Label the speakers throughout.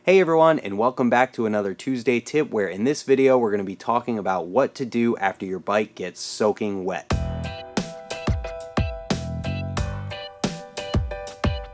Speaker 1: Hey everyone, and welcome back to another Tuesday tip where in this video we're going to be talking about what to do after your bike gets soaking wet.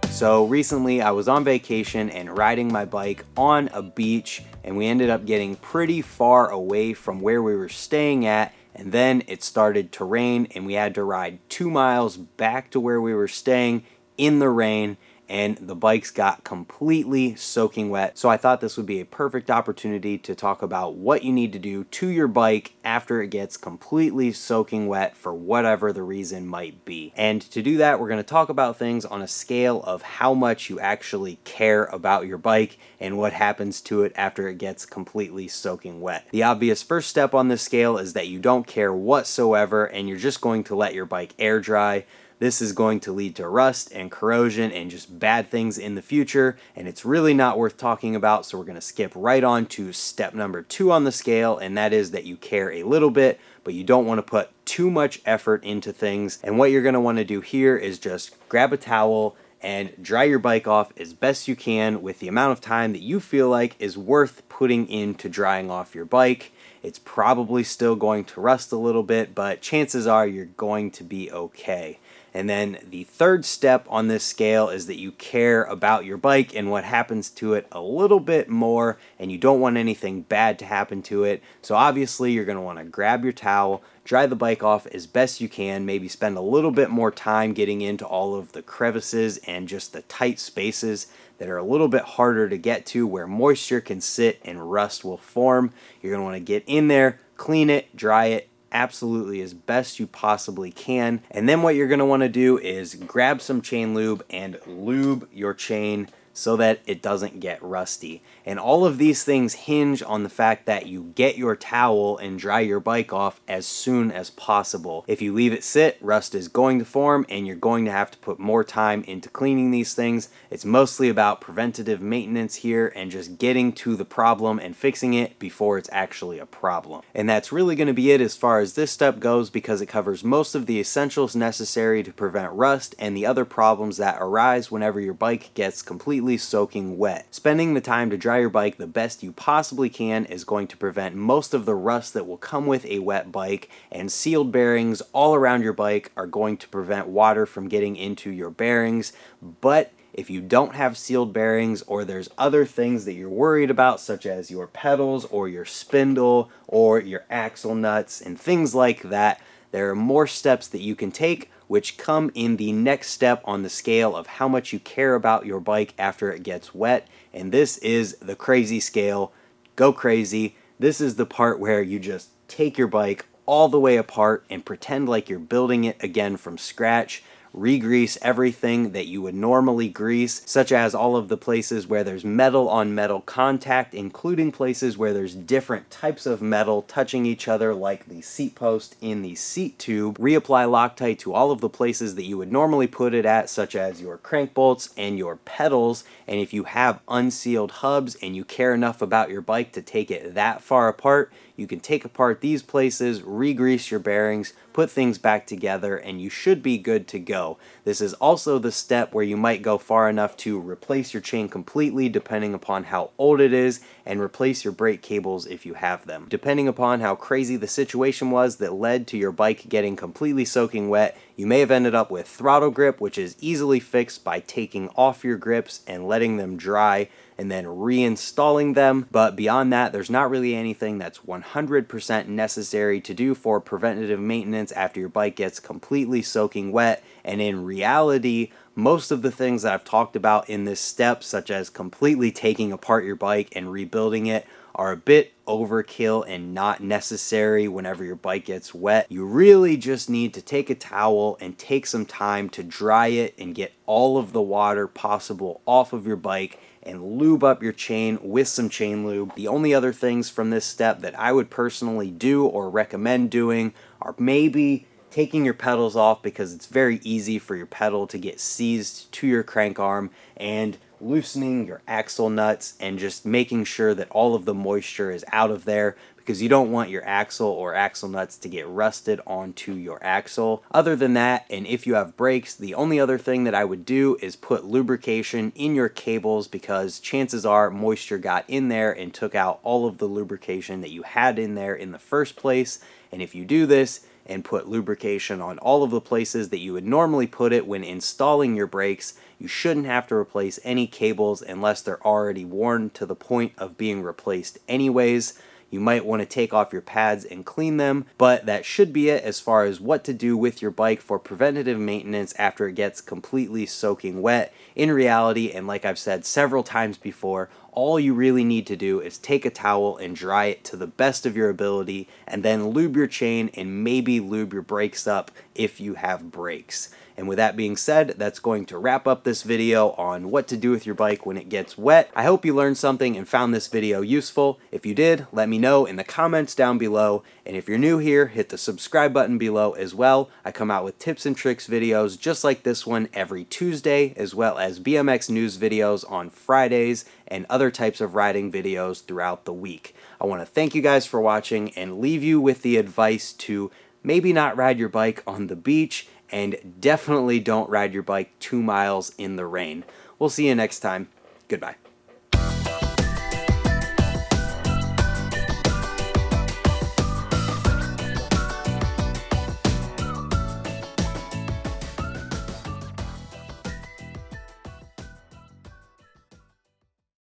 Speaker 1: So recently I was on vacation and riding my bike on a beach, and we ended up getting pretty far away from where we were staying at, and then it started to rain and we had to ride 2 miles back to where we were staying in the rain, and the bikes got completely soaking wet. So I thought this would be a perfect opportunity to talk about what you need to do to your bike after it gets completely soaking wet for whatever the reason might be. And to do that, we're going to talk about things on a scale of how much you actually care about your bike and what happens to it after it gets completely soaking wet. The obvious first step on this scale is that you don't care whatsoever and you're just going to let your bike air dry. This is going to lead to rust and corrosion and just bad things in the future, and it's really not worth talking about, so we're going to skip right on to step number 2 on the scale, and that is that you care a little bit, but you don't want to put too much effort into things. And what you're going to want to do here is just grab a towel and dry your bike off as best you can with the amount of time that you feel like is worth putting into drying off your bike. It's probably still going to rust a little bit, but chances are you're going to be okay. And then the third step on this scale is that you care about your bike and what happens to it a little bit more, and you don't want anything bad to happen to it. So obviously you're going to want to grab your towel, dry the bike off as best you can, maybe spend a little bit more time getting into all of the crevices and just the tight spaces that are a little bit harder to get to where moisture can sit and rust will form. You're going to want to get in there, clean it, dry it absolutely as best you possibly can. And then what you're going to want to do is grab some chain lube and lube your chain so that it doesn't get rusty. And all of these things hinge on the fact that you get your towel and dry your bike off as soon as possible. If you leave it sit, rust is going to form and you're going to have to put more time into cleaning these things. It's mostly about preventative maintenance here and just getting to the problem and fixing it before it's actually a problem. And that's really going to be it as far as this step goes, because it covers most of the essentials necessary to prevent rust and the other problems that arise whenever your bike gets completely soaking wet. Spending the time to dry your bike the best you possibly can is going to prevent most of the rust that will come with a wet bike, and sealed bearings all around your bike are going to prevent water from getting into your bearings. But if you don't have sealed bearings, or there's other things that you're worried about, such as your pedals or your spindle or your axle nuts and things like that, there are more steps that you can take which come in the next step on the scale of how much you care about your bike after it gets wet. And this is the crazy scale. Go crazy. This is the part where you just take your bike all the way apart and pretend like you're building it again from scratch. Re-grease everything that you would normally grease, such as all of the places where there's metal on metal contact, including places where there's different types of metal touching each other, like the seat post in the seat tube. Reapply Loctite to all of the places that you would normally put it at, such as your crank bolts and your pedals. And if you have unsealed hubs and you care enough about your bike to take it that far apart, you can take apart these places, re-grease your bearings, put things back together, and you should be good to go. This is also the step where you might go far enough to replace your chain completely depending upon how old it is, and replace your brake cables if you have them. Depending upon how crazy the situation was that led to your bike getting completely soaking wet, you may have ended up with throttle grip, which is easily fixed by taking off your grips and letting them dry and then reinstalling them. But beyond that, there's not really anything that's 100% necessary to do for preventative maintenance after your bike gets completely soaking wet. And in reality, most of the things that I've talked about in this step, such as completely taking apart your bike and rebuilding it, are a bit overkill and not necessary whenever your bike gets wet. You really just need to take a towel and take some time to dry it and get all of the water possible off of your bike, and lube up your chain with some chain lube. The only other things from this step that I would personally do or recommend doing are maybe taking your pedals off, because it's very easy for your pedal to get seized to your crank arm, and loosening your axle nuts and just making sure that all of the moisture is out of there, because you don't want your axle or axle nuts to get rusted onto your axle. Other than that, and if you have brakes, the only other thing that I would do is put lubrication in your cables, because chances are moisture got in there and took out all of the lubrication that you had in there in the first place. And if you do this and put lubrication on all of the places that you would normally put it when installing your brakes, you shouldn't have to replace any cables unless they're already worn to the point of being replaced anyways. You might want to take off your pads and clean them, but that should be it as far as what to do with your bike for preventative maintenance after it gets completely soaking wet. In reality, and like I've said several times before, all you really need to do is take a towel and dry it to the best of your ability, and then lube your chain and maybe lube your brakes up if you have brakes. And with that being said, that's going to wrap up this video on what to do with your bike when it gets wet. I hope you learned something and found this video useful. If you did, let me know in the comments down below. And if you're new here, hit the subscribe button below as well. I come out with tips and tricks videos just like this one every Tuesday, as well as BMX news videos on Fridays and other types of riding videos throughout the week. I want to thank you guys for watching and leave you with the advice to maybe not ride your bike on the beach, and definitely don't ride your bike 2 miles in the rain. We'll see you next time. Goodbye.